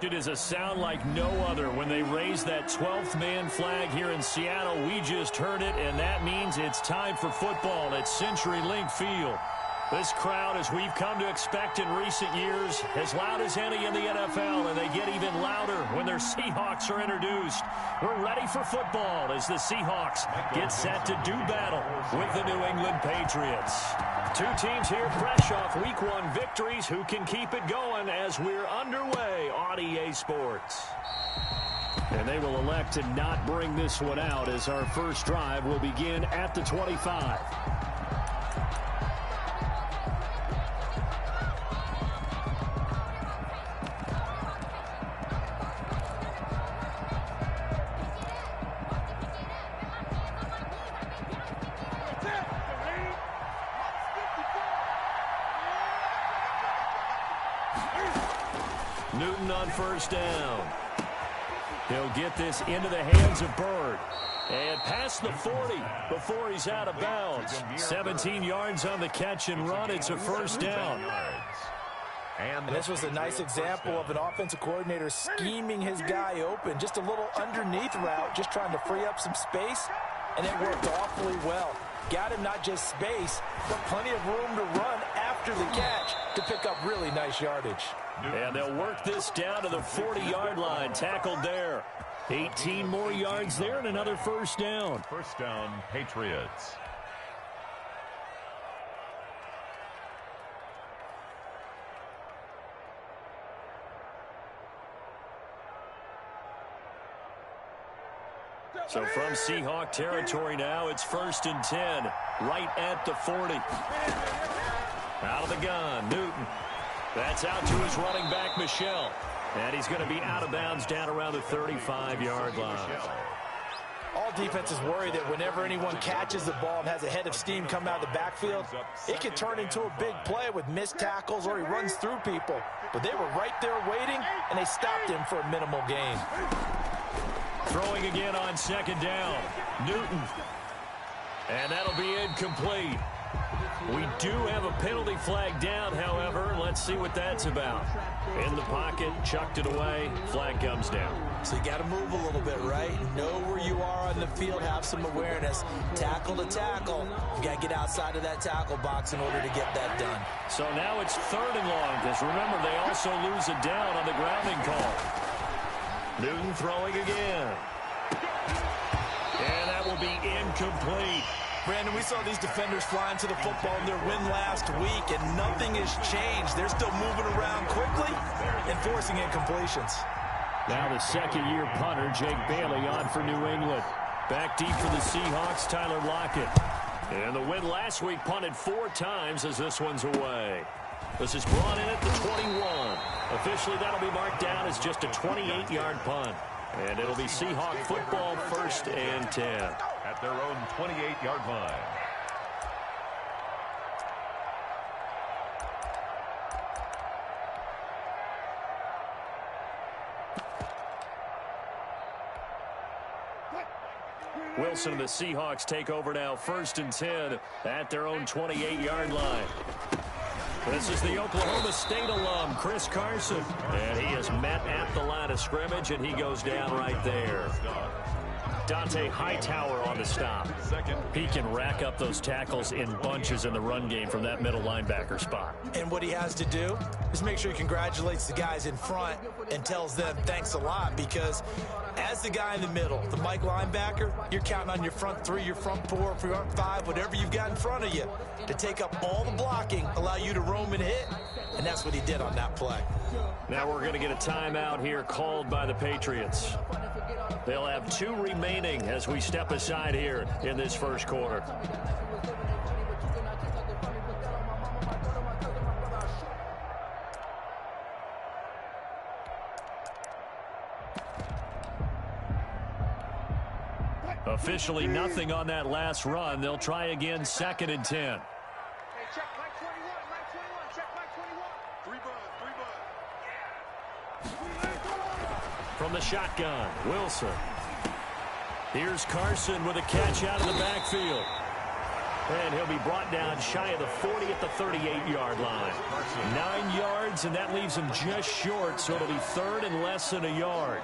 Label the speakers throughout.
Speaker 1: It is a sound like no other when they raise that 12th man flag here in Seattle. We just heard it, and that means it's time for football at CenturyLink Field. This crowd, as we've come to expect in recent years, as loud as any in the NFL, and they get even louder when their Seahawks are introduced. We're ready for football as the Seahawks get set to do battle with the New England Patriots. Two teams here fresh off Week 1 victories who can keep it going as we're underway on EA Sports. And they will elect to not bring this one out as our first drive will begin at the 25. Newton on first down. He'll get this into the hands of Bird. And past the 40 before he's out of bounds. 17 yards on the catch and run. It's a first down.
Speaker 2: And this was a nice example of an offensive coordinator scheming his guy open. Just a little underneath route, just trying to free up some space. And it worked awfully well. Got him not just space, but plenty of room to run after the catch to pick up really nice yardage.
Speaker 1: And they'll work this down to the 40-yard line. Tackled there. 18 more yards there and another first down.
Speaker 3: First down, Patriots.
Speaker 1: So from Seahawk territory now, it's 1st and 10, right at the 40. Out of the gun, Newton. That's out to his running back, Michel. And he's going to be out of bounds down around the 35-yard line.
Speaker 2: All defenses worry that whenever anyone catches the ball and has a head of steam come out of the backfield, it can turn into a big play with missed tackles or he runs through people. But they were right there waiting, and they stopped him for a minimal gain.
Speaker 1: Throwing again on second down. Newton. And that'll be incomplete. We do have a penalty flag down, however. Let's see what that's about. In the pocket, chucked it away. Flag comes down.
Speaker 2: So you got to move a little bit, right? Know where you are on the field, have some awareness. Tackle to tackle. You got to get outside of that tackle box in order to get that done.
Speaker 1: So now it's 3rd and long, because remember, they also lose a down on the grounding call. Newton throwing again. And that will be incomplete.
Speaker 2: Brandon, we saw these defenders flying to the football in their win last week, and nothing has changed. They're still moving around quickly and forcing incompletions.
Speaker 1: Now the second-year punter, Jake Bailey, on for New England. Back deep for the Seahawks, Tyler Lockett. And the win last week punted 4 times as this one's away. This is brought in at the 21. Officially, that'll be marked down as just a 28-yard punt. And it'll be Seahawk football, 1st and 10.
Speaker 3: At their own 28-yard line.
Speaker 1: Wilson and the Seahawks take over now, 1st and 10 at their own 28-yard line. This is the Oklahoma State alum, Chris Carson. And he is met at the line of scrimmage, and he goes down right there. Dante Hightower on the stop. He can rack up those tackles in bunches in the run game from that middle linebacker spot.
Speaker 2: And what he has to do is make sure he congratulates the guys in front and tells them thanks a lot, because as the guy in the middle, the Mike linebacker, you're counting on your front 3, your front 4, front 5, whatever you've got in front of you to take up all the blocking, allow you to roam and hit, and that's what he did on that play.
Speaker 1: Now we're going to get a timeout here called by the Patriots. They'll have 2 remaining as we step aside here in this first quarter. Officially nothing on that last run. They'll try again, 2nd and 10. From the shotgun, Wilson. Here's Carson with a catch out of the backfield. And he'll be brought down shy of the 40 at the 38-yard line. 9 yards, and that leaves him just short, so it'll be third and less than a yard.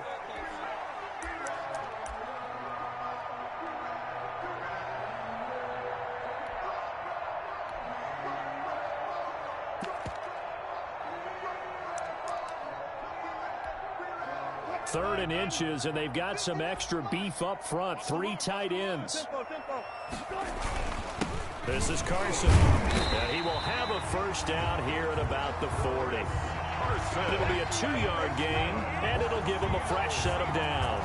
Speaker 1: Third and inches, and they've got some extra beef up front. 3 tight ends. This is Carson. And he will have a first down here at about the 40. It'll be a 2-yard gain, and it'll give him a fresh set of downs.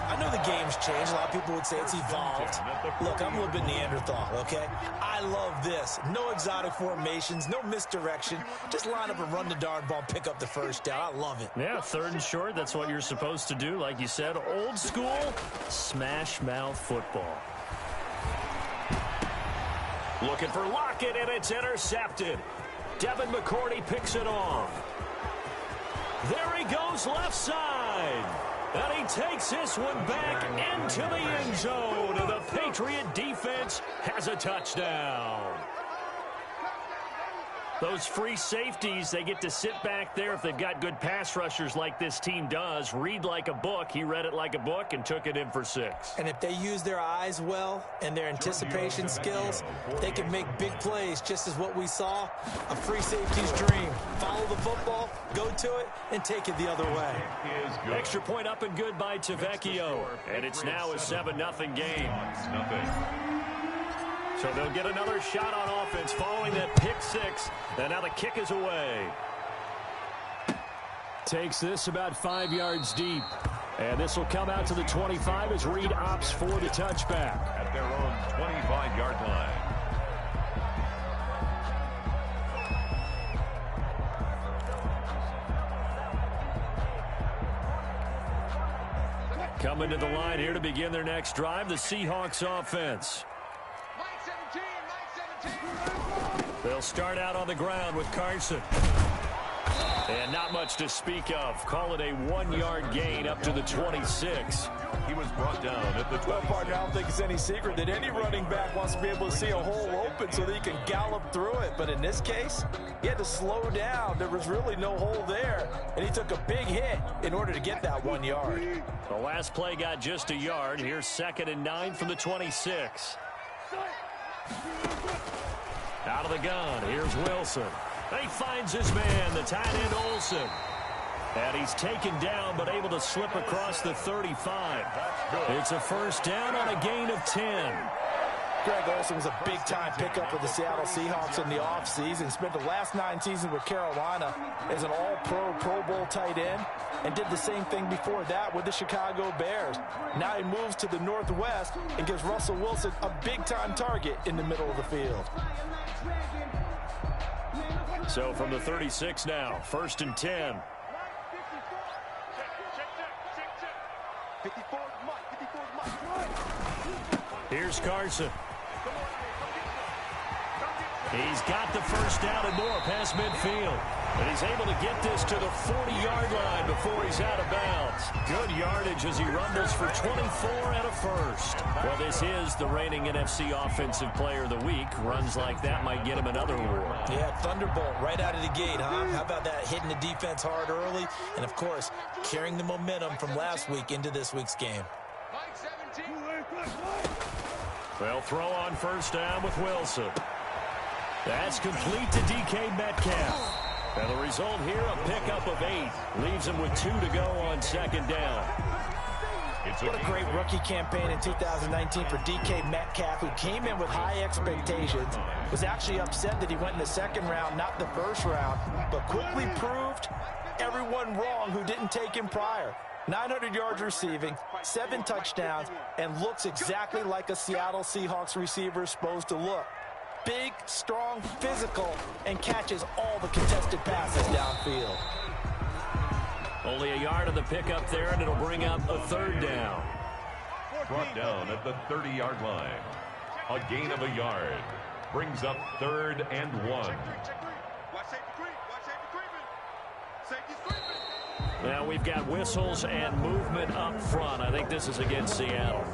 Speaker 2: I know the game's changed. A lot of people would say it's evolved. Look, I'm a little bit Neanderthal, okay? I love this. No exotic formations, no misdirection. Just line up and run the darn ball, pick up the first down. I love it.
Speaker 1: Yeah, third and short, that's what you're supposed to do. Like you said, old school, smash mouth football. Looking for Lockett, and it's intercepted. Devin McCourty picks it off. There he goes left side. And he takes this one back into the end zone. And the Patriot defense has a touchdown. Those free safeties, they get to sit back there if they've got good pass rushers like this team does. Read like a book. He read it like a book and took it in for 6.
Speaker 2: And if they use their eyes well and their anticipation skills, they can make big plays, just as what we saw. A free safety's dream. Follow the football, go to it, and take it the other way.
Speaker 1: Extra point up and good by Tavecchio. And it's now a 7-0 game. So they'll get another shot on offense following that pick 6. And now the kick is away. Takes this about 5 yards deep. And this will come out to the 25 as Reed opts for the touchback.
Speaker 3: At their own 25-yard line.
Speaker 1: Coming to the line here to begin their next drive, the Seahawks offense. They'll start out on the ground with Carson. And not much to speak of. Call it a 1-yard gain up to the 26.
Speaker 3: He was brought down at the 12.
Speaker 2: Well, partner, I don't think it's any secret that any running back wants to be able to see a hole open so that he can gallop through it. But in this case, he had to slow down. There was really no hole there. And he took a big hit in order to get that 1 yard.
Speaker 1: The last play got just a yard. Here's 2nd and 9 from the 26. Out of the gun, here's Wilson. He finds his man, the tight end Olsen. And he's taken down, but able to slip across the 35. It's a first down on a gain of 10.
Speaker 2: Greg Olsen was a big-time pickup for the Seattle Seahawks in the offseason. Spent the last 9 seasons with Carolina as an all-pro, Pro Bowl tight end, and did the same thing before that with the Chicago Bears. Now he moves to the Northwest and gives Russell Wilson a big-time target in the middle of the field.
Speaker 1: So from the 36 now, 1st and 10. Here's Carson. He's got the first down and more past midfield. And he's able to get this to the 40-yard line before he's out of bounds. Good yardage as he rumbles for 24 and a first. Well, this is the reigning NFC Offensive Player of the Week. Runs like that might get him another award.
Speaker 2: Yeah, Thunderbolt right out of the gate, huh? How about that? Hitting the defense hard early. And, of course, carrying the momentum from last week into this week's game.
Speaker 1: They'll throw on first down with Wilson. That's complete to DK Metcalf. And the result here, a pickup of 8. Leaves him with 2 to go on 2nd down.
Speaker 2: What a great rookie campaign in 2019 for DK Metcalf, who came in with high expectations, was actually upset that he went in the 2nd round, not the 1st round, but quickly proved everyone wrong who didn't take him prior. 900 yards receiving, 7 touchdowns, and looks exactly like a Seattle Seahawks receiver is supposed to look. Big, strong, physical, and catches all the contested passes downfield.
Speaker 1: Only a yard of the pickup there, and it'll bring up a 3rd down.
Speaker 3: Brought down at the 30-yard line. A gain of a yard. Brings up 3rd and 1.
Speaker 1: Now we've got whistles and movement up front. I think this is against Seattle.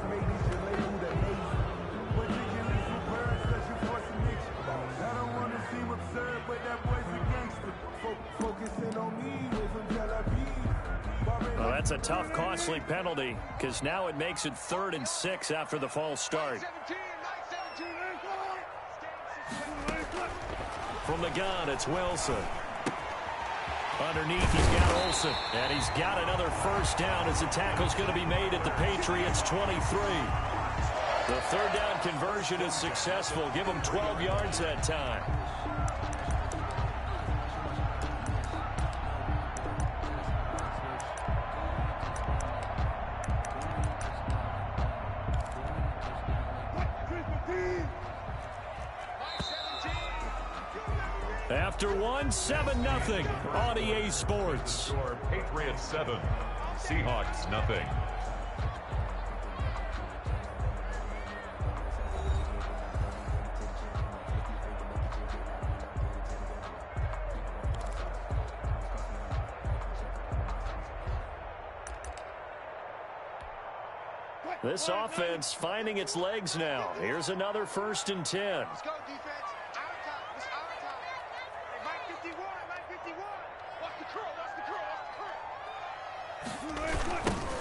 Speaker 1: That's a tough, costly penalty because now it makes it 3rd and 6 after the false start. From the gun, it's Wilson. Underneath, he's got Olsen. And he's got another first down as the tackle's going to be made at the Patriots' 23. The 3rd down conversion is successful. Give them 12 yards that time. After one, 7-0 on EA Sports.
Speaker 3: Patriots 7, Seahawks nothing.
Speaker 1: This offense finding its legs now. Here's another 1st and 10.
Speaker 4: Let's go, defense. Out of time. It's out of time. Hey, Mike 51. Mike 51. Watch the curl. Watch the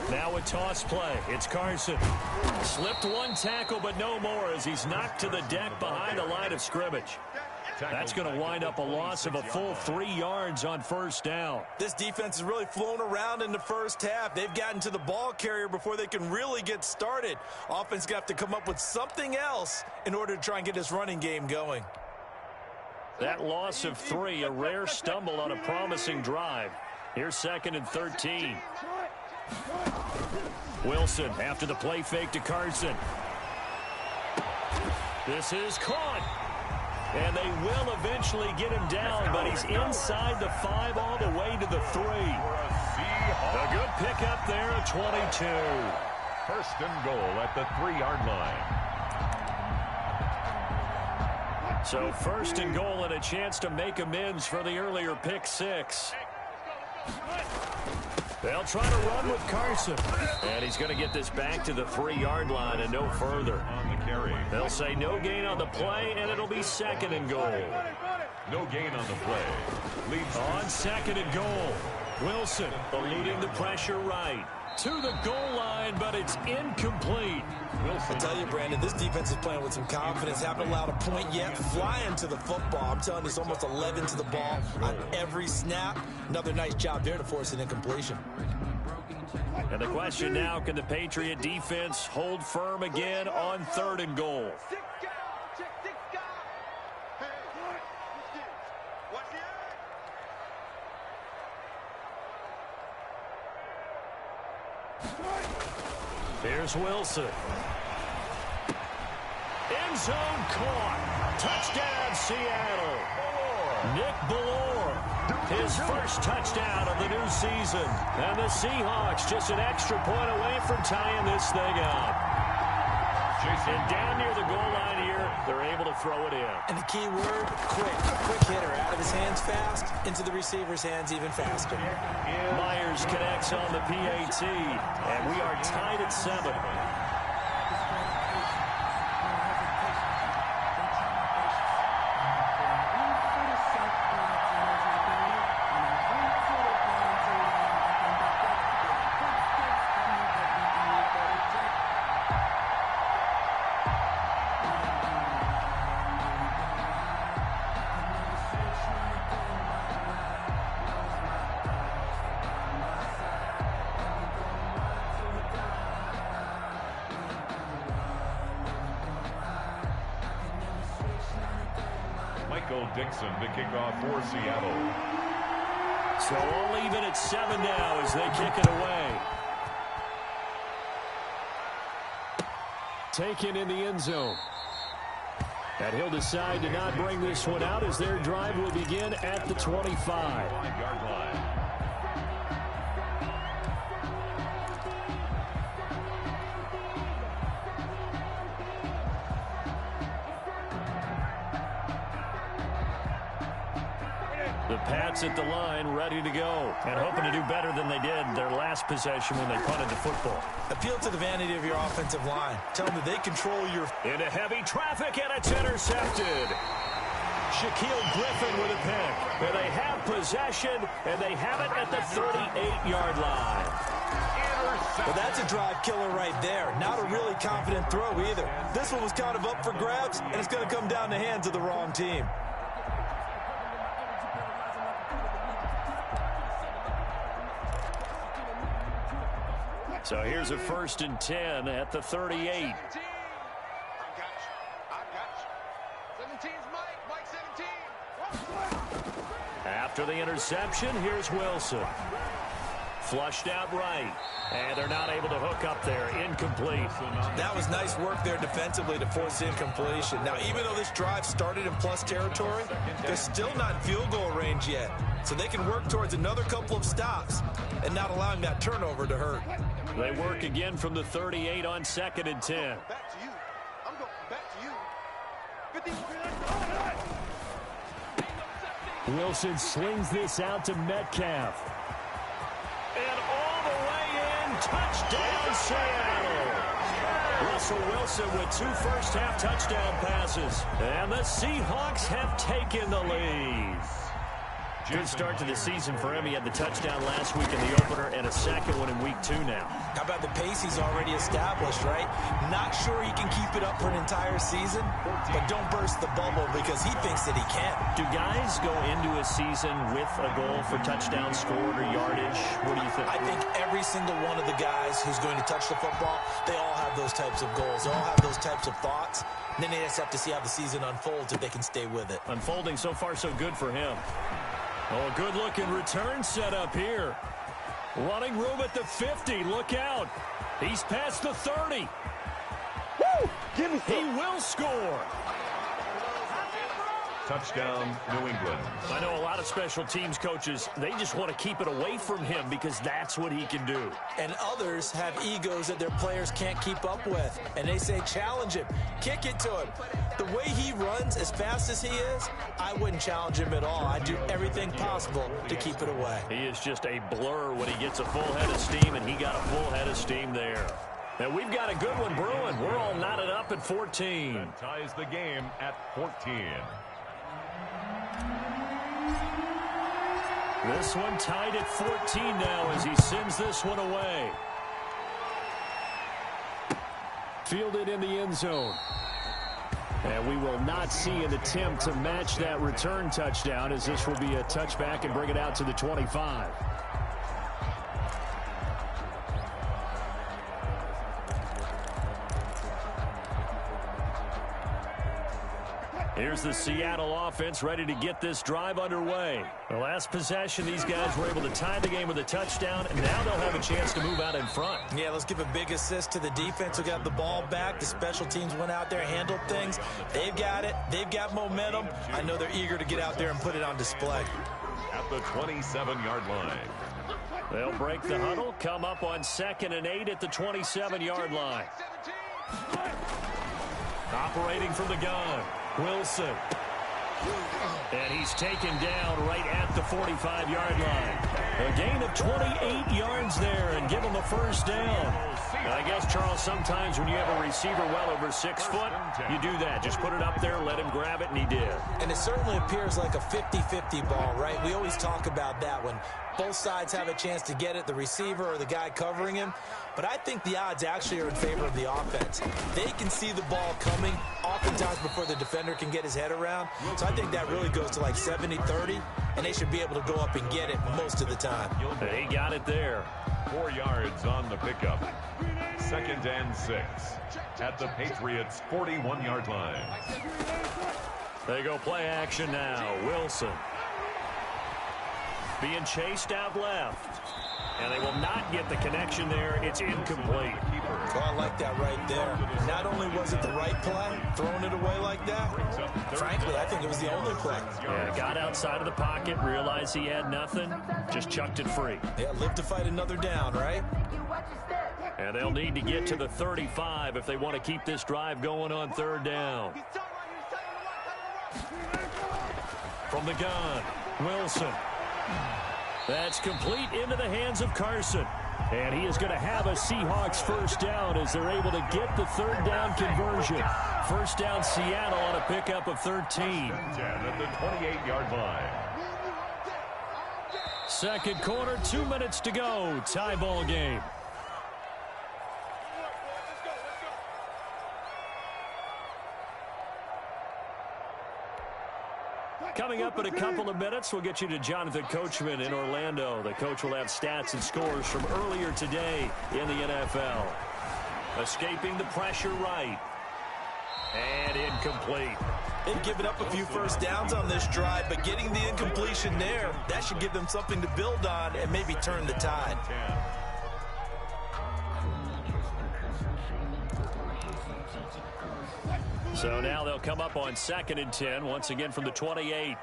Speaker 4: curl.
Speaker 1: Now a toss play. It's Carson. Slipped one tackle, but no more as he's knocked to the deck behind the line of scrimmage. That's going to wind up a loss of a full 3 yards on 1st down.
Speaker 2: This defense is really flown around in the first half. They've gotten to the ball carrier before they can really get started. Offense going to have to come up with something else in order to try and get this running game going.
Speaker 1: That loss of 3, a rare stumble on a promising drive. Here's 2nd and 13. Wilson after the play fake to Carson. This is caught. And they will eventually get him down, but he's inside the 5 all the way to the 3. A good pickup there at 22.
Speaker 3: 1st and goal at the 3-yard line.
Speaker 1: So 1st and goal and a chance to make amends for the earlier pick 6. They'll try to run with Carson. And he's going to get this back to the 3-yard line and no further.
Speaker 3: On the carry.
Speaker 1: They'll say no gain on the play, and it'll be 2nd and goal.
Speaker 3: No gain on the play. Leads
Speaker 1: on 2nd and goal. Wilson eluding the pressure right. To the goal line, but it's incomplete.
Speaker 2: I tell you, Brandon, this defense is playing with some confidence. Haven't allowed a point yet. Flying to the football. I'm telling you, it's almost 11 to the ball on every snap. Another nice job there to force an incompletion.
Speaker 1: And the question now, can the Patriot defense hold firm again on 3rd and goal? Here's Wilson. End zone caught. Touchdown, Seattle. Nick Bellore, his first touchdown of the new season. And the Seahawks just an extra point away from tying this thing up. And down near the goal line here, they're able to throw it in.
Speaker 2: And the key word, quick. Quick hitter. Out of his hands fast, into the receiver's hands even faster.
Speaker 1: Myers connects on the PAT, and we are tied at 7.
Speaker 3: Dixon to kick off for Seattle.
Speaker 1: So all even at 7 now as they kick it away. Taken in the end zone. And he'll decide to not bring this one out as their drive will begin at the 25.
Speaker 3: 5-yard line.
Speaker 1: The Pats at the line, ready to go, and hoping to do better than they did their last possession when they punted the football.
Speaker 2: Appeal to the vanity of your offensive line. Tell them that they control your...
Speaker 1: Into heavy traffic, and it's intercepted. Shaquille Griffin with a pick. And they have possession, and they have it at the 38-yard line.
Speaker 2: Well, that's a drive killer right there. Not a really confident throw either. This one was kind of up for grabs, and it's going to come down the hands of the wrong team.
Speaker 1: So here's a 1st and 10 at the 38. After the interception, here's Wilson. Flushed out right. And they're not able to hook up there. Incomplete.
Speaker 2: That was nice work there defensively to force incompletion. Now, even though this drive started in plus territory, they're still not in field goal range yet. So they can work towards another couple of stops and not allowing that turnover to hurt.
Speaker 1: They work again from the 38 on 2nd and 10.
Speaker 4: Back to you. I'm going back to you. 50.
Speaker 1: Wilson slings this out to Metcalf. And all the way in, touchdown Seattle. Russell Wilson with 2 first-half touchdown passes. And the Seahawks have taken the lead. Good start to the season for him. He had the touchdown last week in the opener and a second one in week 2 now.
Speaker 2: How about the pace he's already established, right? Not sure he can keep it up for an entire season, but don't burst the bubble because he thinks that he can.
Speaker 1: Do guys go into a season with a goal for touchdown scored or yardage? What do you think?
Speaker 2: I think every single one of the guys who's going to touch the football, they all have those types of goals. They all have those types of thoughts. And then they just have to see how the season unfolds if they can stay with it.
Speaker 1: Unfolding so far so good for him. Oh, a good-looking return set up here. Running room at the 50. Look out. He's past the 30.
Speaker 4: Woo! Give me some.
Speaker 1: He will score.
Speaker 3: Touchdown, New England.
Speaker 1: I know a lot of special teams coaches, they just want to keep it away from him because that's what he can do.
Speaker 2: And others have egos that their players can't keep up with. And they say, challenge him. Kick it to him. The way he runs as fast as he is, I wouldn't challenge him at all. I'd do everything possible to keep it away.
Speaker 1: He is just a blur when he gets a full head of steam, and he got a full head of steam there. And we've got a good one brewing. We're all knotted up at 14.
Speaker 3: That ties the game at 14.
Speaker 1: This one tied at 14 now as he sends this one away. Fielded in the end zone. And we will not see an attempt to match that return touchdown as this will be a touchback and bring it out to the 25. Here's the Seattle offense ready to get this drive underway. The last possession, these guys were able to tie the game with a touchdown, and now they'll have a chance to move out in front.
Speaker 2: Yeah, let's give a big assist to the defense who got the ball back. The special teams went out there, handled things. They've got it. They've got momentum. I know they're eager to get out there and put it on display.
Speaker 3: At the 27-yard line.
Speaker 1: They'll break the huddle, come up on 2nd and 8 at the 27-yard line. Operating from the gun. Wilson. And he's taken down right at the 45-yard line. A gain of 28 yards there and give him a first down. And I guess, Charles, sometimes when you have a receiver well over 6 foot, you do that. Just put it up there, let him grab it, and he did.
Speaker 2: And it certainly appears like a 50-50 ball, right? We always talk about that when both sides have a chance to get it, the receiver or the guy covering him. But I think the odds actually are in favor of the offense. They can see the ball coming oftentimes before the defender can get his head around. So I think that really goes to like 70-30, and they should be able to go up and get it most of the time.
Speaker 1: And he got it there.
Speaker 3: 4 yards on the pickup. 2nd and 6 at the Patriots' 41-yard line.
Speaker 1: They go play action now. Wilson being chased out left. And they will not get the connection there. It's incomplete.
Speaker 2: Oh, I like that right there. Not only was it the right play, throwing it away like that, frankly, I think it was the only play.
Speaker 1: Yeah, got outside of the pocket, realized he had nothing, just chucked it free.
Speaker 2: Yeah, live to fight another down, right?
Speaker 1: And they'll need to get to the 35 if they want to keep this drive going on 3rd down. From the gun, Wilson. That's complete into the hands of Carson. And he is going to have a Seahawks first down as they're able to get the third down conversion. First down Seattle on a pickup of 13.
Speaker 3: At the 28-yard line.
Speaker 1: Second quarter, 2 minutes to go. Tie ball game. Coming up in a couple of minutes, we'll get you to Jonathan Coachman in Orlando. The coach will have stats and scores from earlier today in the NFL. Escaping the pressure right. And incomplete.
Speaker 2: They've given up a few first downs on this drive, but getting the incompletion there, that should give them something to build on and maybe turn the tide.
Speaker 1: So now they'll come up on 2nd and 10, once again from the 28.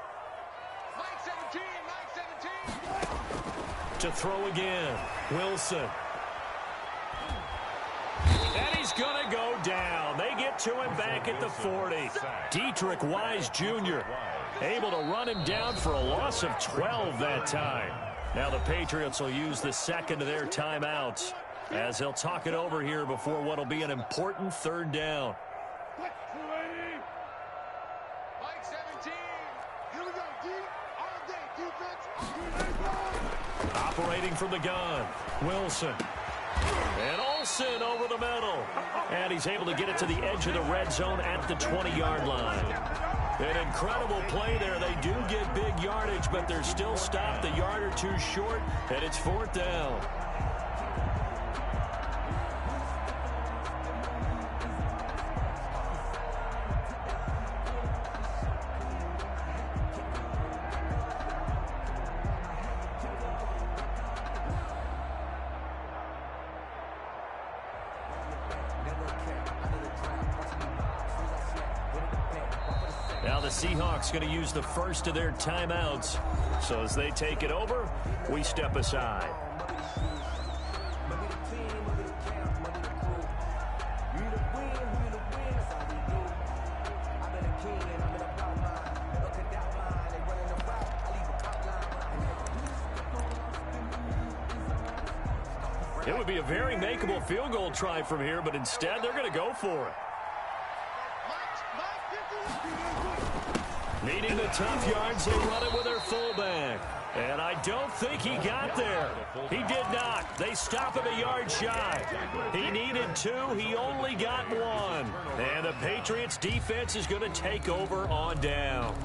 Speaker 1: To throw again, Wilson. And he's going to go down. They get to him back at the 40. Dietrich Wise Jr. able to run him down for a loss of 12 that time. Now the Patriots will use the second of their timeouts as they'll talk it over here before what will be an important third down. Operating from the gun, Wilson. And Olsen over the middle. And he's able to get it to the edge of the red zone at the 20-yard line. An incredible play there. They do get big yardage, but they're still stopped a yard or two short, and it's 4th down. Now the Seahawks going to use the first of their timeouts. So as they take it over, we step aside. It would be a very makeable field goal try from here, but instead they're going to go for it. Needing the tough yards, they run it with their fullback. And I don't think he got there. He did not. They stop him a yard shy. He needed 2. He only got 1. And the Patriots defense is going to take over on down.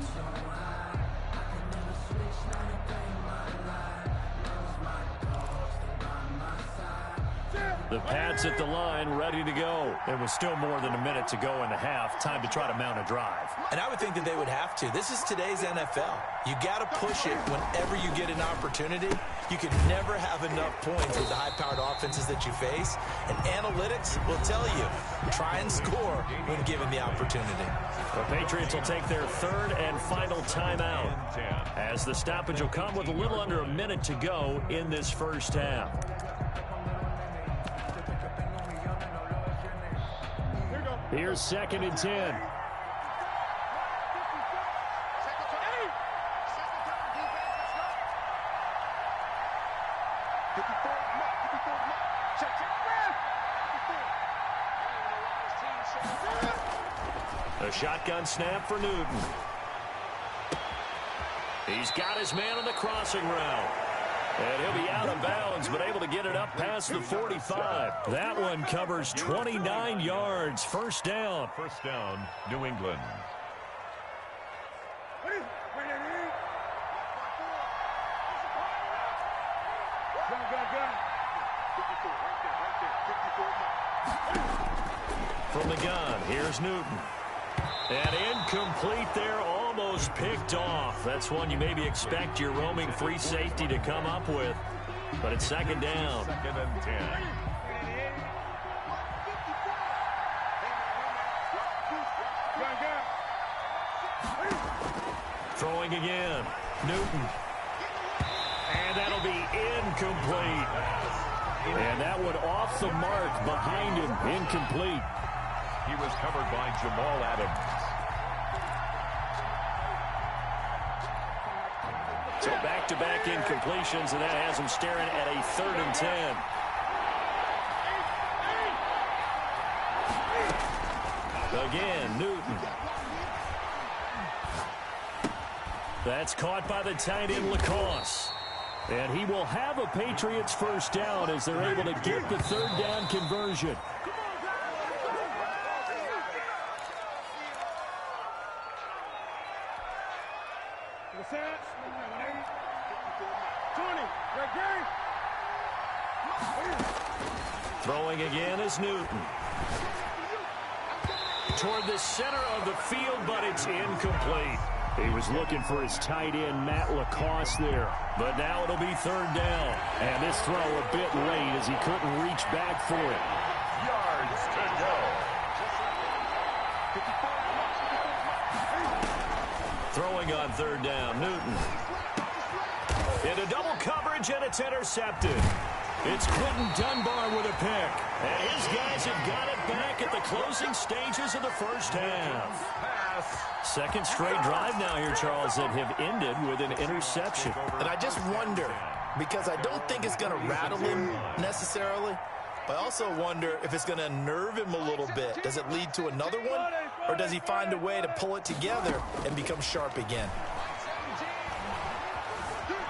Speaker 1: The Pats at the line, ready to go. There was still more than a minute to go in the half. Time to try to mount a drive.
Speaker 2: And I would think that they would have to. This is today's NFL. You got to push it whenever you get an opportunity. You can never have enough points with the high-powered offenses that you face. And analytics will tell you, try and score when given the opportunity.
Speaker 1: The Patriots will take their third and final timeout as the stoppage will come with a little under a minute to go in this first half. Here's 2nd and 10. A shotgun snap for Newton. He's got his man on the crossing route. And he'll be out of bounds, but able to get it up past the 45. That one covers 29 yards. First down.
Speaker 3: First down, New England.
Speaker 1: From the gun, here's Newton. And incomplete there, almost picked off. That's one you maybe expect your roaming free safety to come up with. But it's 2nd down.
Speaker 3: 2nd and 10.
Speaker 1: Throwing again. Newton. And that'll be incomplete. And that one off the mark behind him. Incomplete.
Speaker 3: He was covered by Jamal Adams.
Speaker 1: So back-to-back incompletions, and that has him staring at a 3rd and 10. Again, Newton. That's caught by the tight end, Lacoste. And he will have a Patriots first down as they're able to get the third down conversion. Throwing again is Newton. Toward the center of the field, but it's incomplete. He was looking for his tight end, Matt Lacoste there. But now it'll be third down. And this throw a bit late as he couldn't reach back for it.
Speaker 3: Yards to go.
Speaker 1: Throwing on third down, Newton. Into double coverage, and it's intercepted. It's Quentin Dunbar with a pick. And his guys have got it back at the closing stages of the first half. Second straight drive now here, Charles, that have ended with an interception.
Speaker 2: And I just wonder, because I don't think it's going to rattle him necessarily, but I also wonder if it's going to unnerve him a little bit. Does it lead to another one, or does he find a way to pull it together and become sharp again?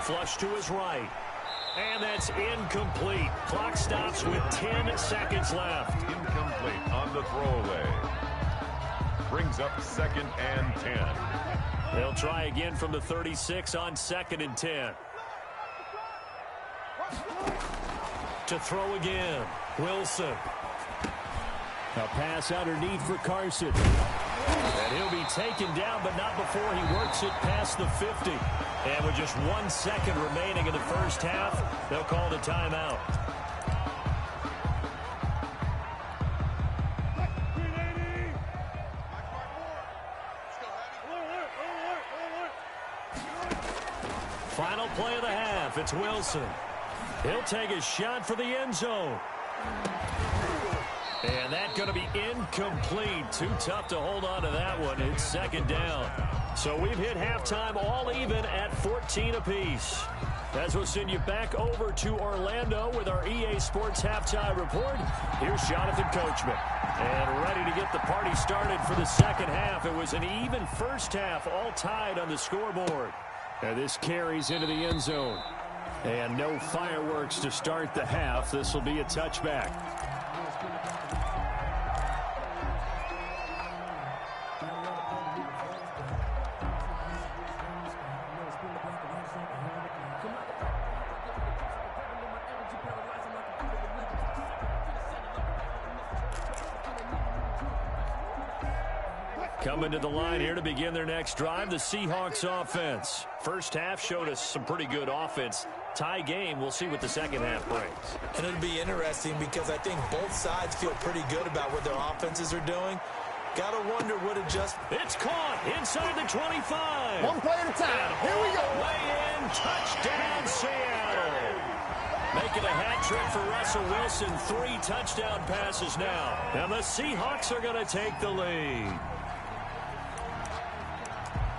Speaker 1: Flush to his right. And that's incomplete. Clock stops with 10 seconds left.
Speaker 3: Incomplete on the throwaway. Brings up 2nd and 10.
Speaker 1: They'll try again from the 36 on 2nd and 10. To throw again, Wilson. A pass underneath for Carson. And he'll be taken down, but not before he works it past the 50. And with just 1 second remaining in the first half, they'll call the timeout. Final play of the half, it's Wilson. He'll take a shot for the end zone. And that's going to be incomplete. Too tough to hold on to that one. It's second down. So we've hit halftime all even at 14 apiece. As we'll send you back over to Orlando with our EA Sports Halftime Report, here's Jonathan Coachman. And ready to get the party started for the second half. It was an even first half, all tied on the scoreboard. And this carries into the end zone. And no fireworks to start the half. This will be a touchback. Coming to the line here to begin their next drive, the Seahawks offense. First half showed us some pretty good offense. Tie game, we'll see what the second half brings.
Speaker 2: And it'll be interesting because I think both sides feel pretty good about what their offenses are doing. Gotta wonder what
Speaker 1: It's caught inside the 25.
Speaker 5: One play at a time. Here we go.
Speaker 1: Way in, touchdown Seattle. Making a hat trick for Russell Wilson. 3 touchdown passes now. And the Seahawks are going to take the lead.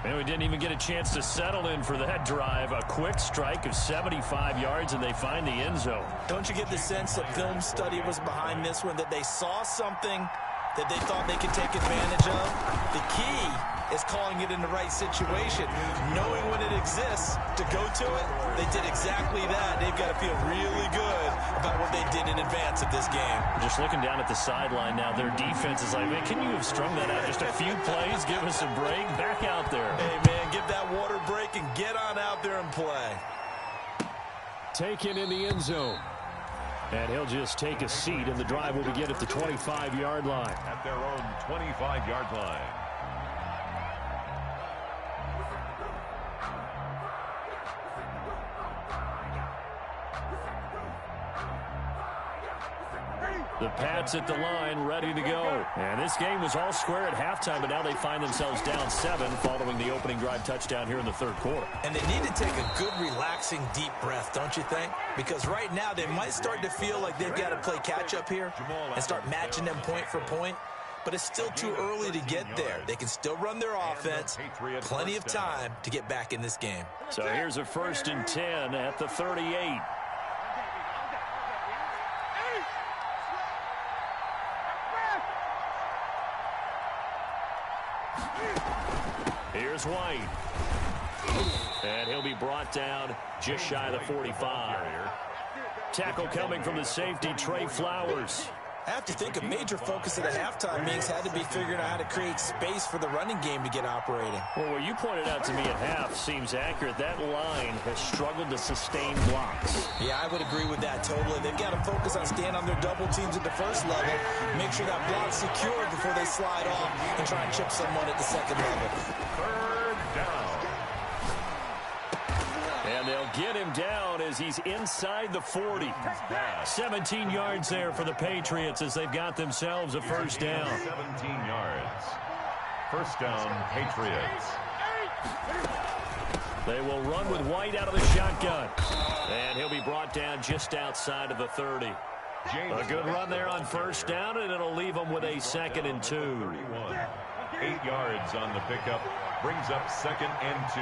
Speaker 1: And we didn't even get a chance to settle in for that drive. A quick strike of 75 yards, and they find the end zone.
Speaker 2: Don't you get the sense that film study was behind this one, that they saw something that they thought they could take advantage of? The key is calling it in the right situation, knowing when it exists to go to it. They did exactly that. They've got to feel really good about what they did in advance of this game.
Speaker 1: Just looking down at the sideline now, their defense is like, man, can you have strung that out just a few plays? Give us a break. Back out there.
Speaker 2: Hey, man, give that water break and get on out there and play.
Speaker 1: Taken in the end zone. And he'll just take a seat, and the drive will begin at the 25-yard line.
Speaker 3: At their own 25-yard line.
Speaker 1: The Pats at the line, ready to go. And this game was all square at halftime, but now they find themselves down 7 following the opening drive touchdown here in the third quarter.
Speaker 2: And they need to take a good, relaxing, deep breath, don't you think? Because right now they might start to feel like they've got to play catch-up here and start matching them point for point. But it's still too early to get there. They can still run their offense. Plenty of time to get back in this game.
Speaker 1: So here's a 1st and 10 at the 38. Here's White. And he'll be brought down just shy of the 45. Tackle coming from the safety, Trey Flowers.
Speaker 2: I have to think a major focus of the halftime meetings had to be figuring out how to create space for the running game to get operating.
Speaker 1: Well, what you pointed out to me at half seems accurate. That line has struggled to sustain blocks.
Speaker 2: Yeah, I would agree with that totally. They've got to focus on staying on their double teams at the first level, make sure that block's secured before they slide off and try and chip someone at the second level.
Speaker 3: Third down.
Speaker 1: And they'll get him down as he's inside the 40. 17 yards there for the Patriots as they've got themselves a first down.
Speaker 3: 17 yards. First down, Patriots.
Speaker 1: They will run with White out of the shotgun. And he'll be brought down just outside of the 30. A good run there on first down, and it'll leave them with a 2nd and 2.
Speaker 3: 31. 8 yards on the pickup. Brings up 2nd and 2.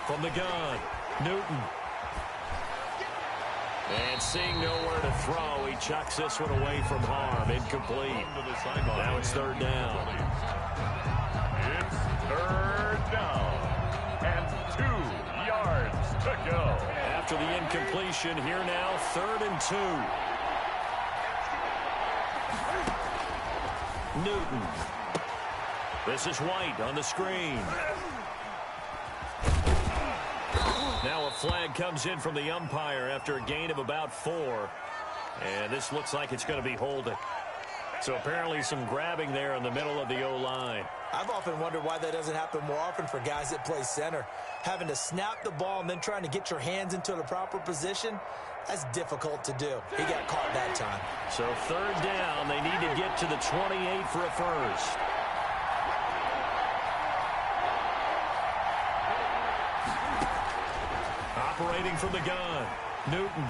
Speaker 1: From the gun, Newton. And seeing nowhere to throw, he chucks this one away from harm. Incomplete. Now it's 3rd down.
Speaker 3: It's 3rd down. And 2 yards to go.
Speaker 1: After the incompletion, here now, 3rd and 2. Newton. This is White on the screen. Now a flag comes in from the umpire after a gain of about 4. And this looks like it's going to be holding. So apparently some grabbing there in the middle of the O-line.
Speaker 2: I've often wondered why that doesn't happen more often for guys that play center. Having to snap the ball and then trying to get your hands into the proper position, that's difficult to do. He got caught that time.
Speaker 1: So 3rd down, they need to get to the 28 for a first. Operating from the gun, Newton.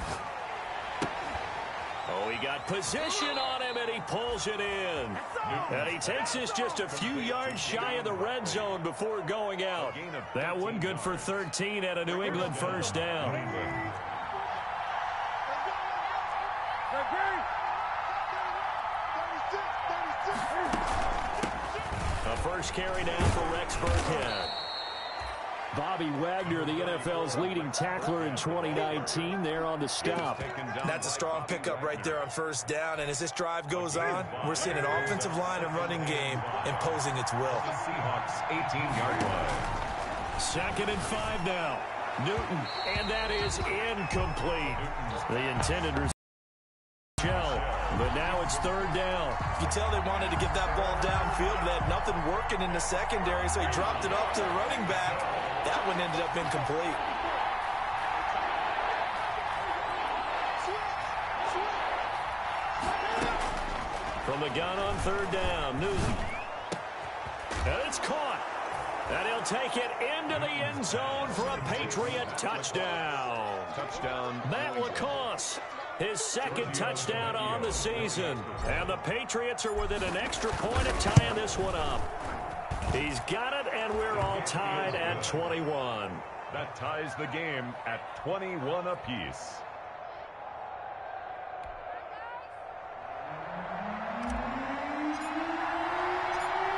Speaker 1: Oh, he got position on him, and he pulls it in. And he takes this just a few yards shy of the red zone before going out. That one good for 13 at a New England first down. A first carry now for Rex Burkhead. Bobby Wagner, the NFL's leading tackler in 2019, there on the stop.
Speaker 2: That's a strong pickup right there on first down, and as this drive goes on, we're seeing an offensive line and running game imposing its will.
Speaker 3: The Seahawks 18-yard line.
Speaker 1: 2nd and 5 now. Newton, and that is incomplete. The intended shell, but now it's 3rd down.
Speaker 2: You can tell they wanted to get that ball downfield. They had nothing working in the secondary, so he dropped it up to the running back. That one ended up incomplete.
Speaker 1: From the gun on 3rd down, Newton. And it's caught. And he'll take it into the end zone for a Patriot touchdown.
Speaker 3: Touchdown.
Speaker 1: Matt LaCosse, his 2nd touchdown on the season. And the Patriots are within an extra point of tying this one up. He's got it, and we're all tied at 21.
Speaker 3: That ties the game at 21 apiece.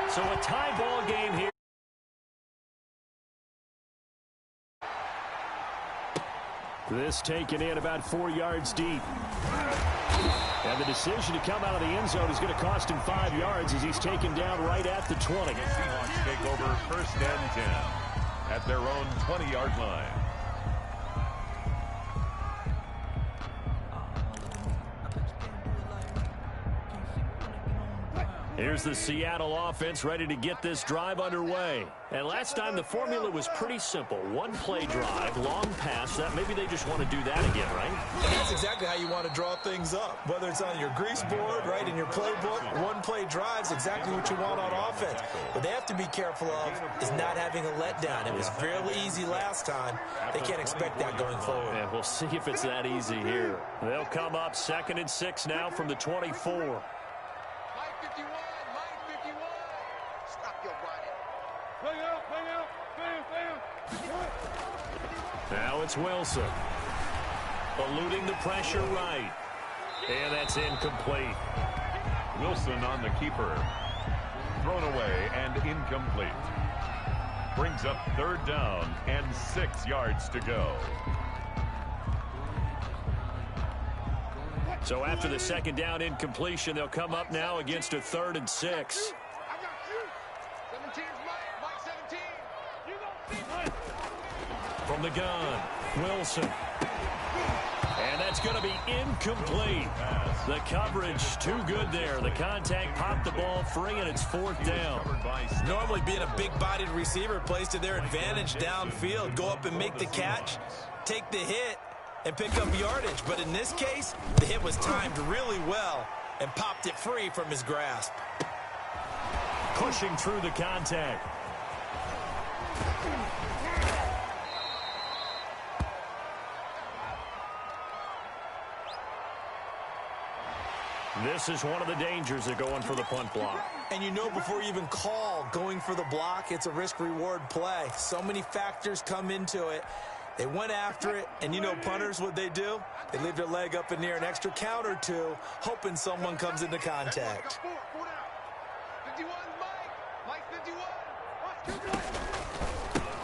Speaker 1: So a tie ball game here. This taken in about 4 yards deep. And the decision to come out of the end zone is going to cost him 5 yards as he's taken down right at the 20.
Speaker 3: Seahawks take over 1st and 10 at their own 20-yard line.
Speaker 1: Here's the Seattle offense ready to get this drive underway. And last time the formula was pretty simple. One play drive, long pass. That maybe they just want to do that again, right?
Speaker 2: And that's exactly how you want to draw things up. Whether it's on your grease board, right, in your playbook, one play drive's exactly what you want on offense. What they have to be careful of is not having a letdown. It was fairly easy last time. They can't expect that going forward.
Speaker 1: And we'll see if it's that easy here. They'll come up 2nd and 6 now from the 24. Now it's Wilson. Eluding the pressure right. And that's incomplete.
Speaker 3: Wilson on the keeper. Thrown away and incomplete. Brings up 3rd down and 6 yards to go.
Speaker 1: So after the 2nd down incompletion, they'll come up now against a 3rd and 6.
Speaker 4: I got you. 17's Mike 17. You gonna see
Speaker 1: From the gun, Wilson. And that's going to be incomplete. The coverage too good there. The contact popped the ball free, and it's 4th down.
Speaker 2: Normally being a big-bodied receiver plays to their advantage downfield. Go up and make the catch, take the hit, and pick up yardage. But in this case, the hit was timed really well and popped it free from his grasp.
Speaker 1: Pushing through the contact. This is one of the dangers of going for the punt block.
Speaker 2: And you know before you even call going for the block, it's a risk-reward play. So many factors come into it. They went after it, and you know punters, what they do? They leave their leg up in the air an extra count or two, hoping someone comes into contact.
Speaker 4: 51 Mike 51.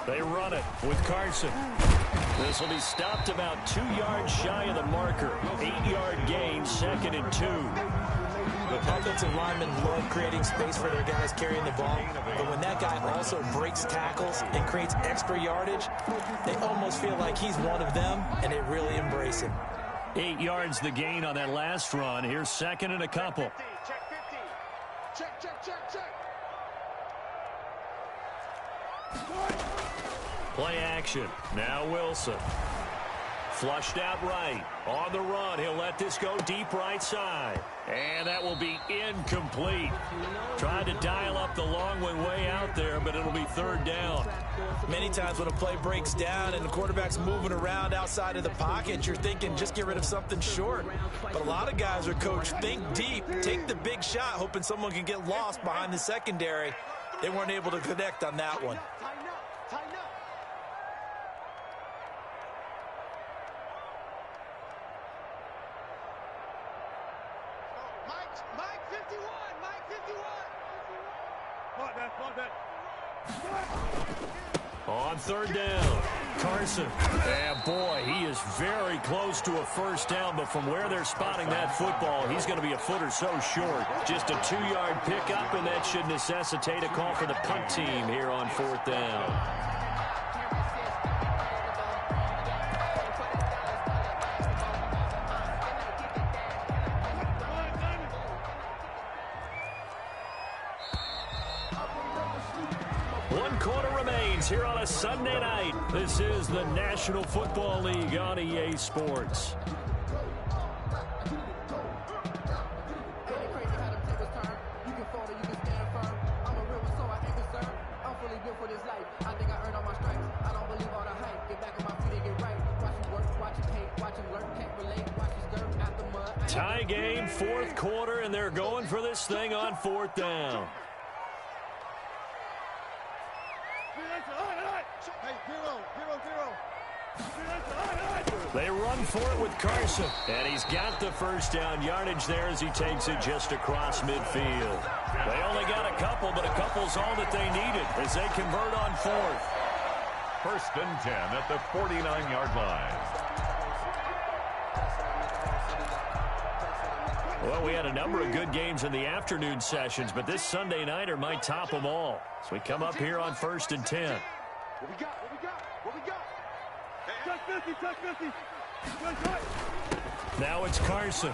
Speaker 1: They run it with Carson. This will be stopped about 2 yards shy of the marker. 8-yard gain, 2nd and 2.
Speaker 2: The offensive linemen love creating space for their guys carrying the ball, but when that guy also breaks tackles and creates extra yardage, they almost feel like he's one of them, and they really embrace him.
Speaker 1: 8 yards the gain on that last run. Here's 2nd and a couple.
Speaker 4: Check 50. Check.
Speaker 1: Play action. Now Wilson. Flushed out right. On the run. He'll let this go deep right side. And that will be incomplete. Tried to dial up the long one way out there, but it'll be 3rd down.
Speaker 2: Many times when a play breaks down and the quarterback's moving around outside of the pocket, you're thinking just get rid of something short. But a lot of guys are coached, think deep, take the big shot, hoping someone can get lost behind the secondary. They weren't able to connect on that one.
Speaker 4: Tighten up. Mike 51.
Speaker 1: On 3rd down, Carson. And boy, he is very close to a 1st down, but from where they're spotting that football, he's going to be a foot or so short. Just a 2-yard pickup, and that should necessitate a call for the punt team here on 4th down. Here on a Sunday night. This is the National Football League on EA Sports. Tie game, 4th quarter, and they're going for this thing on 4th down. They run for it with Carson, and he's got the 1st down yardage there as he takes it just across midfield. They only got a couple, but a couple's all that they needed as they convert on 4th.
Speaker 3: 1st and 10 at the 49-yard line.
Speaker 1: Well, we had a number of good games in the afternoon sessions, but this Sunday nighter might top them all. So we come up here on 1st and 10.
Speaker 4: What we got? Touch 50.
Speaker 1: Now it's Carson.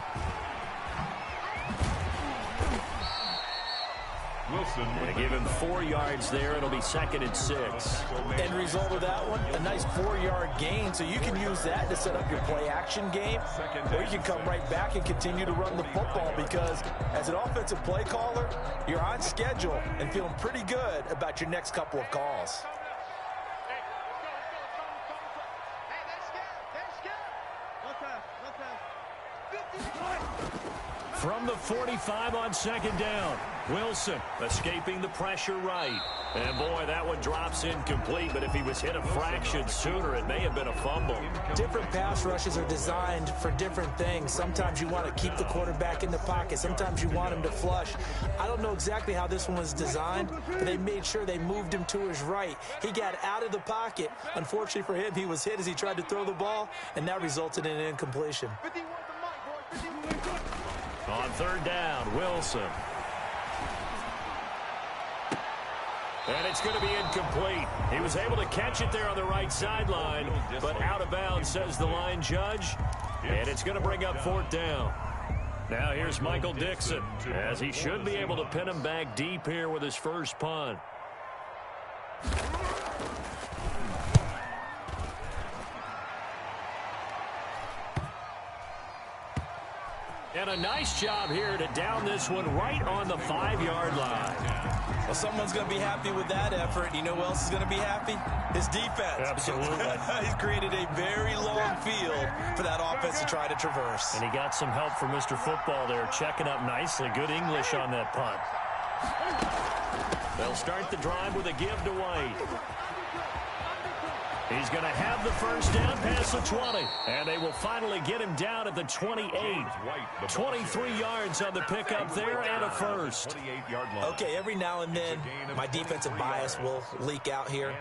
Speaker 3: Wilson.
Speaker 1: They give him 4 yards there. It'll be 2nd and 6.
Speaker 2: End result of that one, a nice 4-yard gain, so you can use that to set up your play-action game, or you can come right back and continue to run the football because as an offensive play caller, you're on schedule and feeling pretty good about your next couple of calls.
Speaker 1: From the 45 on second down, Wilson escaping the pressure right. And, boy, that one drops incomplete, but if he was hit a fraction sooner, it may have been a fumble.
Speaker 2: Different pass rushes are designed for different things. Sometimes you want to keep the quarterback in the pocket. Sometimes you want him to flush. I don't know exactly how this one was designed, but they made sure they moved him to his right. He got out of the pocket. Unfortunately for him, he was hit as he tried to throw the ball, and that resulted in an incompletion.
Speaker 1: On third down, Wilson. And it's going to be incomplete. He was able to catch it there on the right sideline, but out of bounds, says the line judge. And it's going to bring up fourth down. Now here's Michael Dixon, as he should be able to pin him back deep here with his first punt. And a nice job here to down this one right on the 5-yard line.
Speaker 2: Well, someone's going to be happy with that effort. You know who else is going to be happy? His defense.
Speaker 1: Absolutely.
Speaker 2: He's created a very long field for that offense to try to traverse.
Speaker 1: And he got some help from Mr. Football there, checking up nicely. Good English on that punt. They'll start the drive with a give to White. He's going to have the first down past the 20. And they will finally get him down at the 28. 23 yards on the pickup there and a first.
Speaker 2: Okay, every now and then my defensive bias will leak out here.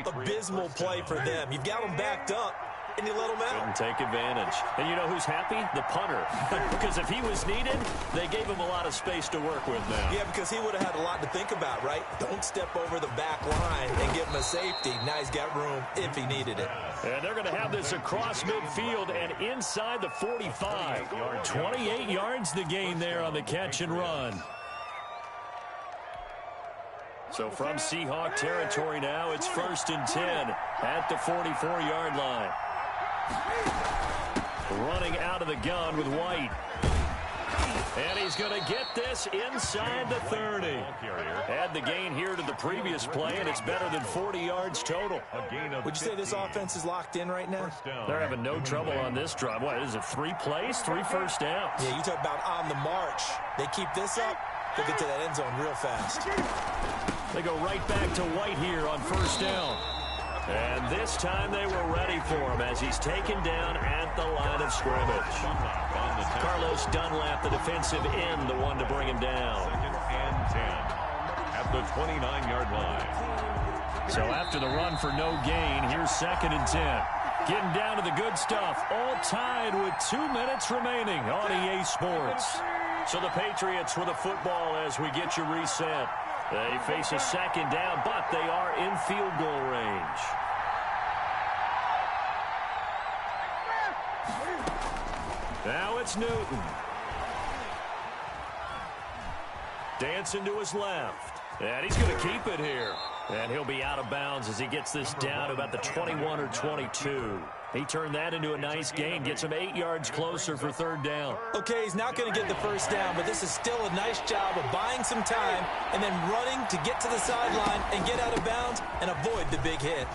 Speaker 2: Abysmal play for them. You've got them backed up, and you let them out.
Speaker 1: Couldn't take advantage. And you know who's happy? The punter. Because if he was needed, they gave him a lot of space to work with now.
Speaker 2: Yeah, because he would have had a lot to think about, right? Don't step over the back line and give him a safety. Now he's got room if he needed it.
Speaker 1: And they're going to have this across midfield and inside the 45. 28 yards the gain there on the catch and run. So from Seahawk territory now, it's 1st and 10 at the 44-yard line. Running out of the gun with White. And he's going to get this inside the 30. Add the gain here to the previous play, and it's better than 40 yards total.
Speaker 2: Would you say this offense is locked in right now?
Speaker 1: They're having no trouble on this drive. What, is it 3 plays, 3 first downs?
Speaker 2: Yeah, you talk about on the march. They keep this up, they'll get to that end zone real fast.
Speaker 1: They go right back to White here on first down. And this time they were ready for him as he's taken down at the line of scrimmage. Carlos Dunlap, the defensive end, the one to bring him down.
Speaker 3: 2nd and 10 at the 29-yard line.
Speaker 1: So after the run for no gain, here's 2nd and 10. Getting down to the good stuff, all tied with 2 minutes remaining on EA Sports. So the Patriots with a football as we get you reset. They face a 2nd down, but they are in field goal range. Now it's Newton. Dancing to his left. And he's going to keep it here. And he'll be out of bounds as he gets this down to about the 21 or 22. He turned that into a nice gain, gets him 8 yards closer for 3rd down.
Speaker 2: Okay, he's not going to get the first down, but this is still a nice job of buying some time and then running to get to the sideline and get out of bounds and avoid the big hit.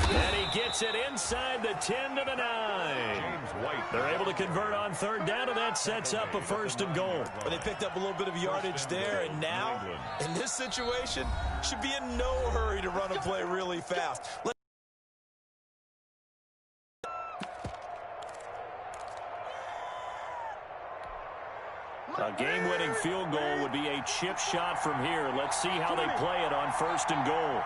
Speaker 1: And he gets it inside the 10 to the 9. They're able to convert on 3rd down, and that sets up a 1st and goal.
Speaker 2: But they picked up a little bit of yardage there, and now, in this situation, should be in no hurry to run a play really fast.
Speaker 1: A game-winning field goal would be a chip shot from here. Let's see how they play it on 1st and goal.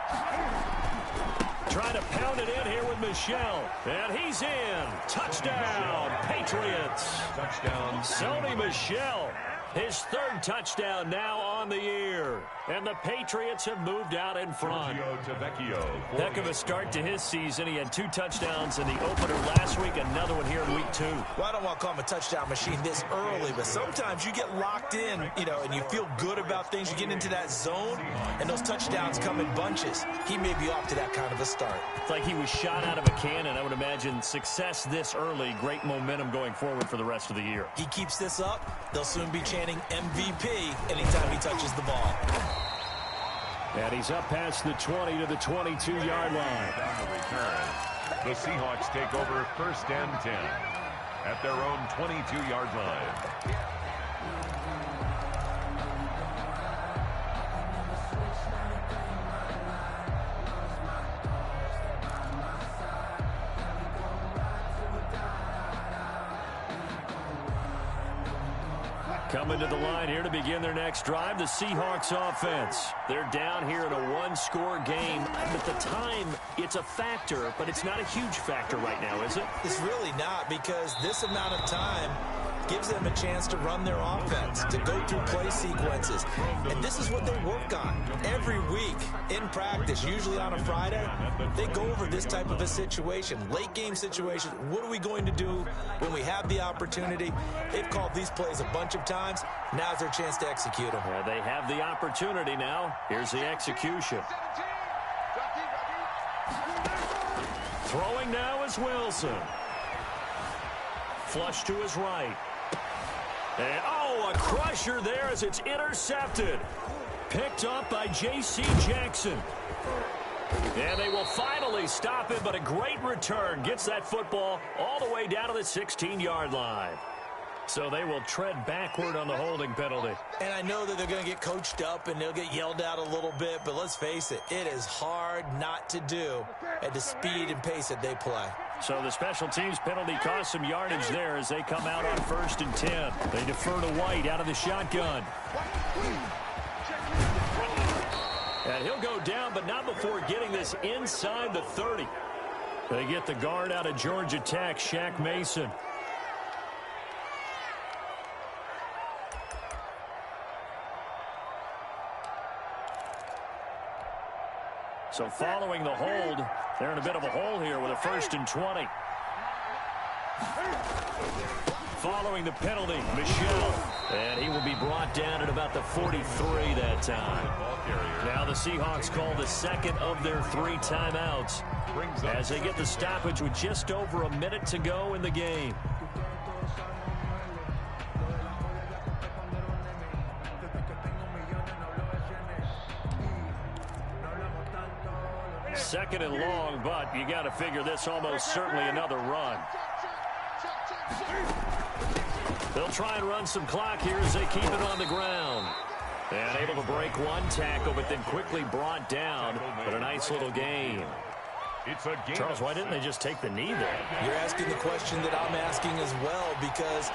Speaker 1: Trying to pound it in here with Michel. And he's in. Touchdown, Patriots.
Speaker 3: Touchdown.
Speaker 1: Sony Michel. His 3rd touchdown now on the year. And the Patriots have moved out in front. Heck of a start to his season. He had 2 touchdowns in the opener last week, another one here in week 2.
Speaker 2: Well, I don't want to call him a touchdown machine this early, but sometimes you get locked in, and you feel good about things. You get into that zone, and those touchdowns come in bunches. He may be off to that kind of a start.
Speaker 1: It's like he was shot out of a cannon. I would imagine success this early, great momentum going forward for the rest of the year.
Speaker 2: He keeps this up, they'll soon be chanting MVP anytime he touches the ball.
Speaker 1: And he's up past the 20 to the 22-yard line.
Speaker 3: On the return, the Seahawks take over 1st and 10. at their own 22-yard line.
Speaker 1: Coming to the line here to begin their next drive, the Seahawks offense. They're down here in a one-score game. At the time, it's a factor, but it's not a huge factor right now, is it?
Speaker 2: It's really not, because this amount of time gives them a chance to run their offense, to go through play sequences. And this is what they work on every week in practice, usually on a Friday. They go over this type of a situation, late game situation. What are we going to do when we have the opportunity? They've called these plays a bunch of times. Now's their chance to execute them.
Speaker 1: Yeah, they have the opportunity now. Here's the execution. Throwing now is Wilson. Flush to his right. And, oh, a crusher there as it's intercepted. Picked up by J.C. Jackson. And they will finally stop it, but a great return. Gets that football all the way down to the 16-yard line. So they will tread backward on the holding penalty.
Speaker 2: And I know that they're going to get coached up and they'll get yelled at a little bit, but let's face it, it is hard not to do at the speed and pace that they play.
Speaker 1: So the special teams penalty cost some yardage there as they come out on 1st and 10. They defer to White out of the shotgun. And he'll go down, but not before getting this inside the 30. They get the guard out of Georgia Tech, Shaq Mason. So following the hold, they're in a bit of a hole here with a 1st and 20. Following the penalty, Michel. And he will be brought down at about the 43 that time. Now the Seahawks call the second of their 3 timeouts as they get the stoppage with just over a minute to go in the game. Second and long, but you got to figure this almost certainly another run. They'll try and run some clock here as they keep it on the ground. And able to break one tackle, but then quickly brought down. But a nice little gain.
Speaker 3: It's a game.
Speaker 1: Charles, why didn't they just take the knee there?
Speaker 2: You're asking the question that I'm asking as well, because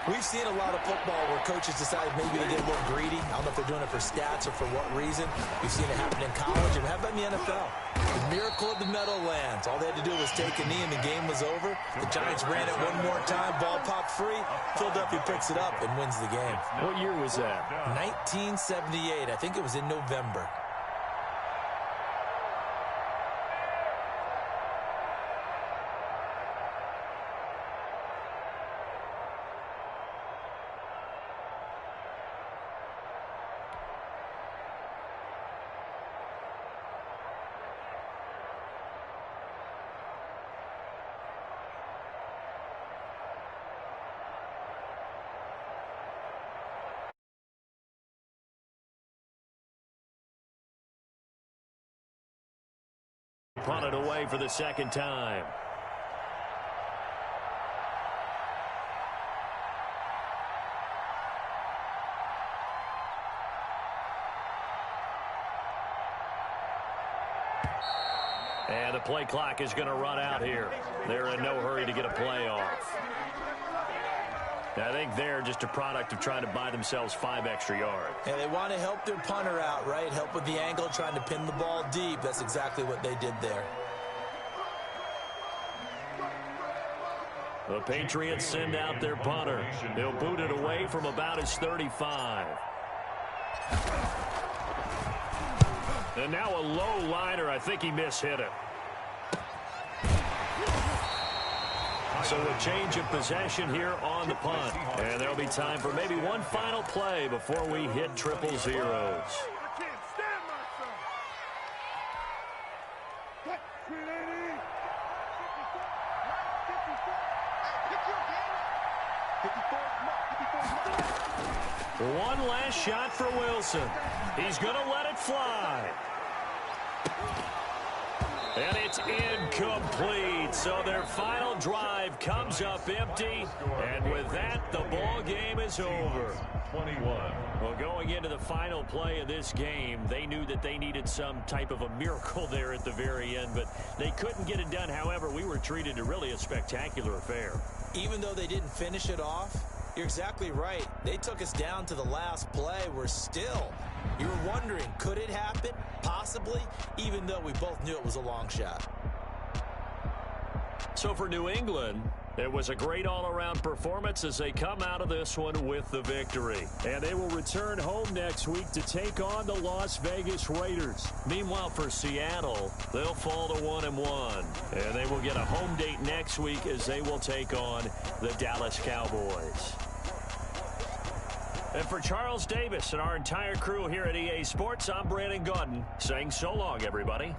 Speaker 2: we've seen a lot of football where coaches decide maybe they get a little greedy. I don't know if they're doing it for stats or for what reason. We've seen it happen in college, and how about in the NFL? The miracle of the Meadowlands. All they had to do was take a knee, and the game was over. The Giants ran it one more time. Ball popped free. Philadelphia picks it up and wins the game.
Speaker 1: What year was that?
Speaker 2: 1978. I think it was in November.
Speaker 1: Punted away for the second time. And the play clock is going to run out here. They're in no hurry to get a play off. I think they're just a product of trying to buy themselves 5 extra yards.
Speaker 2: And they want to help their punter out, right? Help with the angle, trying to pin the ball deep. That's exactly what they did there.
Speaker 1: The Patriots send out their punter. They'll boot it away from about his 35. And now a low liner. I think he mishit it. So a change of possession here on the punt. And there'll be time for maybe one final play before we hit triple zeros. One last shot for Wilson. He's going to let it fly. And it's It's incomplete. So their final drive comes up empty. And with that, the ball game is over.
Speaker 3: 21.
Speaker 1: Well, going into the final play of this game, they knew that they needed some type of a miracle there at the very end, but they couldn't get it done. However, we were treated to really a spectacular affair.
Speaker 2: Even though they didn't finish it off, you're exactly right. They took us down to the last play. We're still, you were wondering, could it happen? Possibly, even though we both knew it was a long shot.
Speaker 1: So for New England, it was a great all-around performance as they come out of this one with the victory. And they will return home next week to take on the Las Vegas Raiders. Meanwhile, for Seattle, they'll fall to 1-1. And they will get a home date next week as they will take on the Dallas Cowboys. And for Charles Davis and our entire crew here at EA Sports, I'm Brandon Gaudin saying so long, everybody.